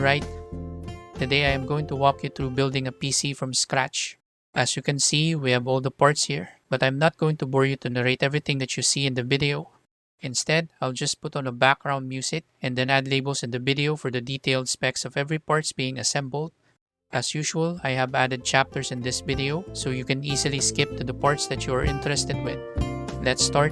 right? Today I am going to walk you through building a PC from scratch. As you can see, we have all the parts here, but I'm not going to bore you to narrate everything that you see in the video. Instead, I'll just put on a background music and then add labels in the video for the detailed specs of every parts being assembled. As usual, I have added chapters in this video so you can easily skip to the parts that you are interested with. Let's start.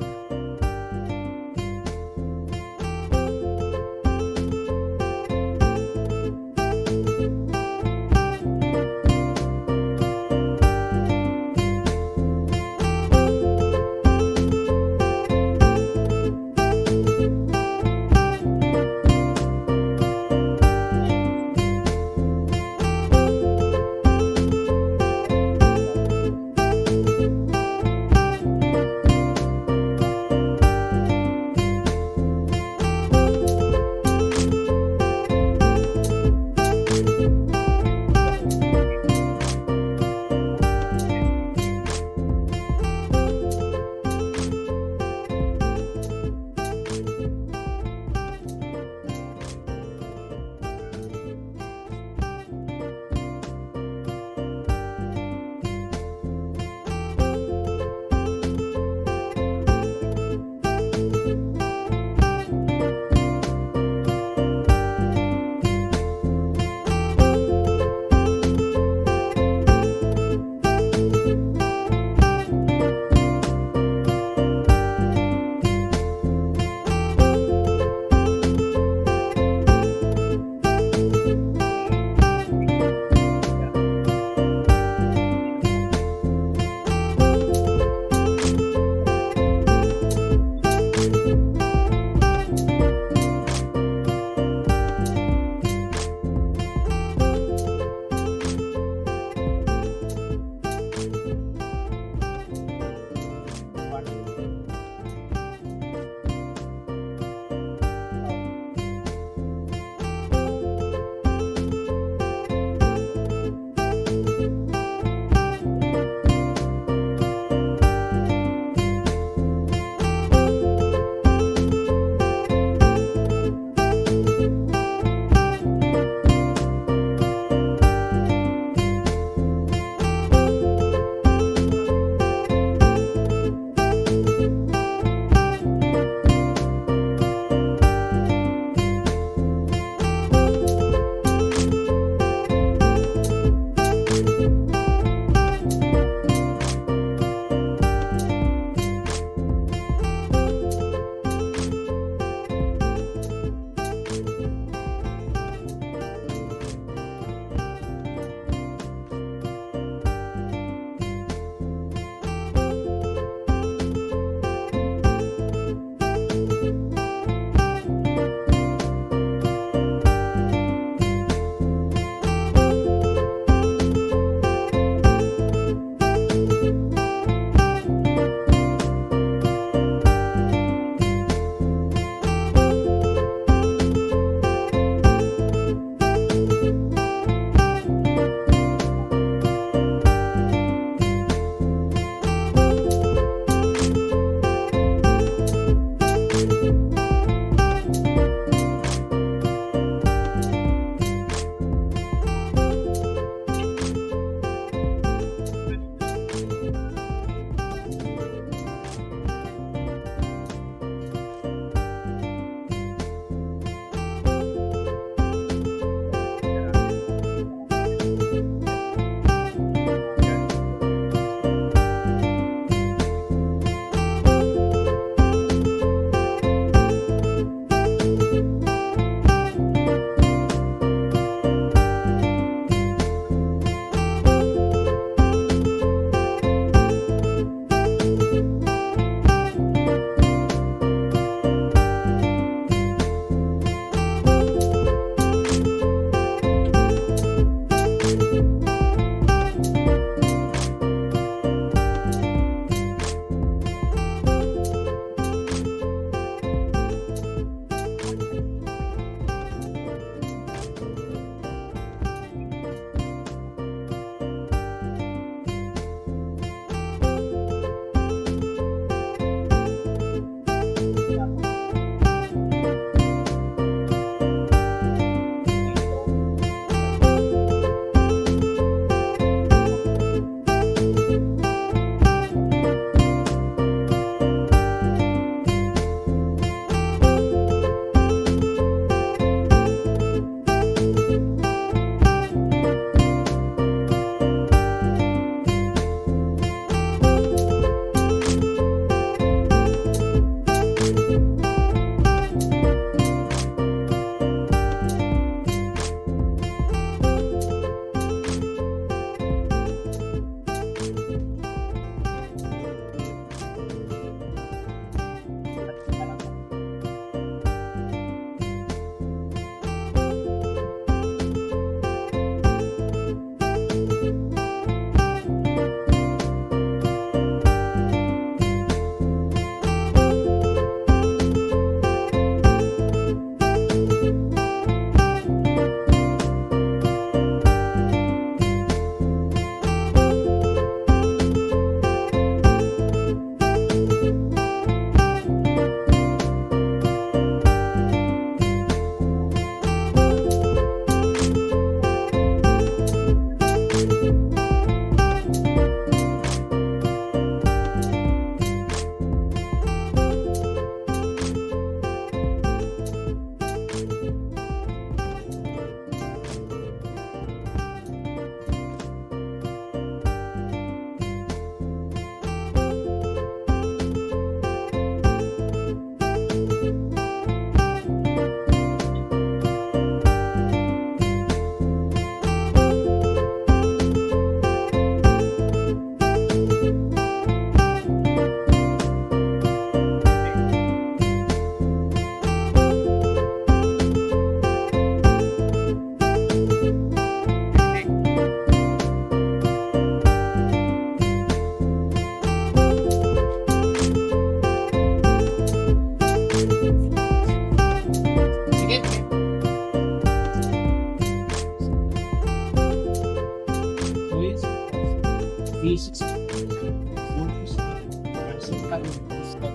kami is that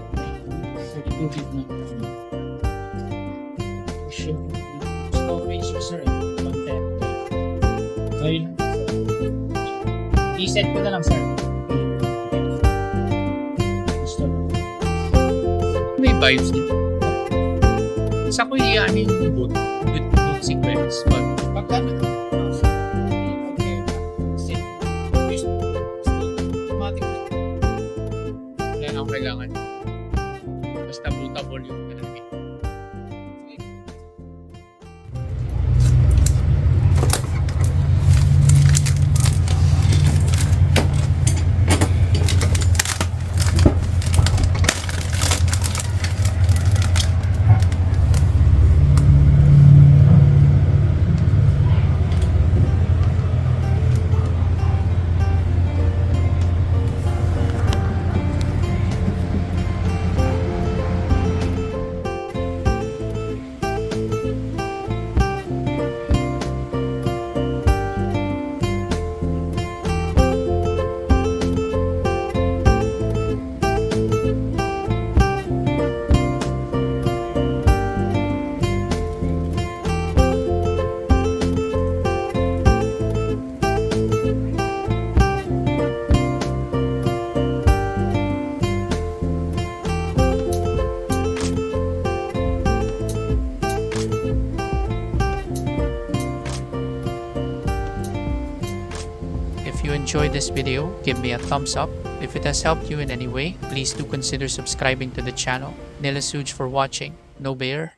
32 gig na storage user content. So yun. I-set ko na lang sir. May BIOS dito. Sa ko ano yung boot sequence. Pagka wala na akong kailangan. Basta bootable yung nalagay. If you enjoyed this video, give me a thumbs up. If it has helped you in any way, please do consider subscribing to the channel. Nila Suj for watching. No bear.